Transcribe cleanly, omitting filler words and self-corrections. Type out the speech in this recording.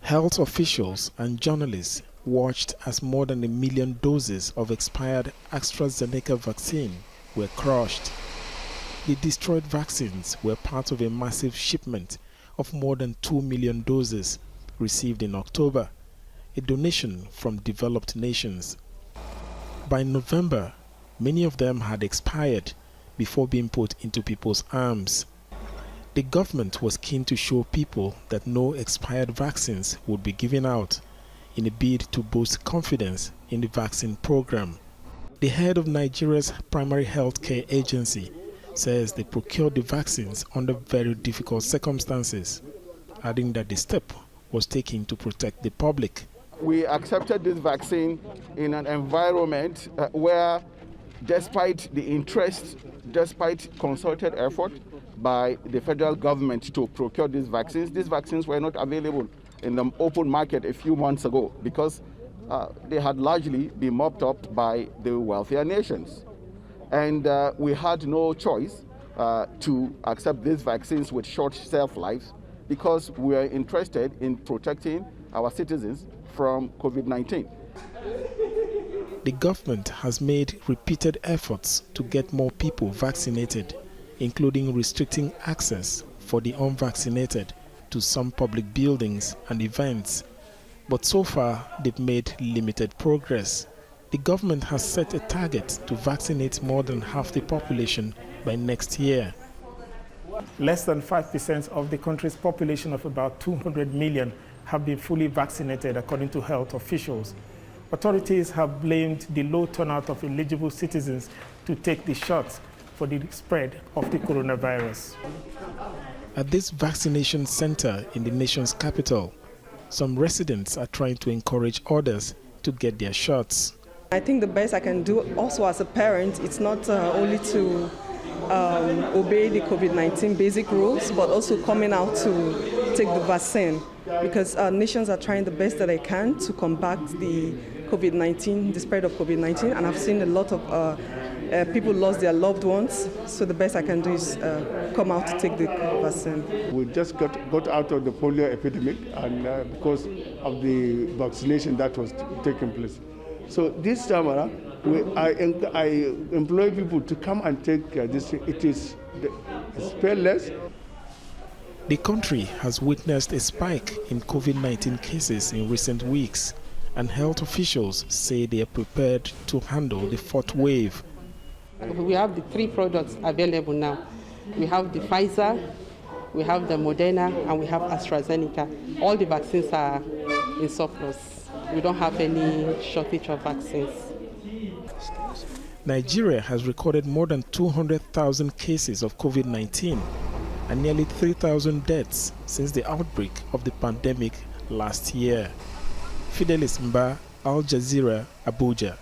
Health officials and journalists watched as more than 1 million doses of expired AstraZeneca vaccine were crushed. The destroyed vaccines were part of a massive shipment of more than 2 million doses received in October, a donation from developed nations. By November, many of them had expired before being put into people's arms. The government was keen to show people that no expired vaccines would be given out in a bid to boost confidence in the vaccine program. The head of Nigeria's primary health care agency says they procured the vaccines under very difficult circumstances, adding that the step was taken to protect the public. We accepted this vaccine in an environment where, despite the interest, despite concerted effort by the federal government to procure these vaccines were not available in the open market a few months ago because they had largely been mopped up by the wealthier nations. And we had no choice to accept these vaccines with short shelf lives because we are interested in protecting our citizens from COVID-19. The government has made repeated efforts to get more people vaccinated, including restricting access for the unvaccinated to some public buildings and events. But so far, they've made limited progress. The government has set a target to vaccinate more than half the population by next year. Less than 5% of the country's population of about 200 million have been fully vaccinated, according to health officials. Authorities have blamed the low turnout of eligible citizens to take the shots for the spread of the coronavirus. At this vaccination center in the nation's capital, some residents are trying to encourage others to get their shots. I think the best I can do also as a parent, it's not only to obey the COVID-19 basic rules, but also coming out to take the vaccine, because nations are trying the best that they can to combat the COVID-19, the spread of COVID-19, and I've seen a lot of people lost their loved ones, so the best I can do is come out to take the vaccine. We just got out of the polio epidemic, and because of the vaccination that was taking place. So this time around, I employ people to come and take this. It's painless. The country has witnessed a spike in COVID-19 cases in recent weeks, and health officials say they are prepared to handle the fourth wave. We have the 3 products available now. We have the Pfizer, we have the Moderna, and we have AstraZeneca. All the vaccines are in surplus. We don't have any shortage of vaccines. Nigeria has recorded more than 200,000 cases of COVID-19 and nearly 3,000 deaths since the outbreak of the pandemic last year. Fidelis Mba, Al Jazeera, Abuja.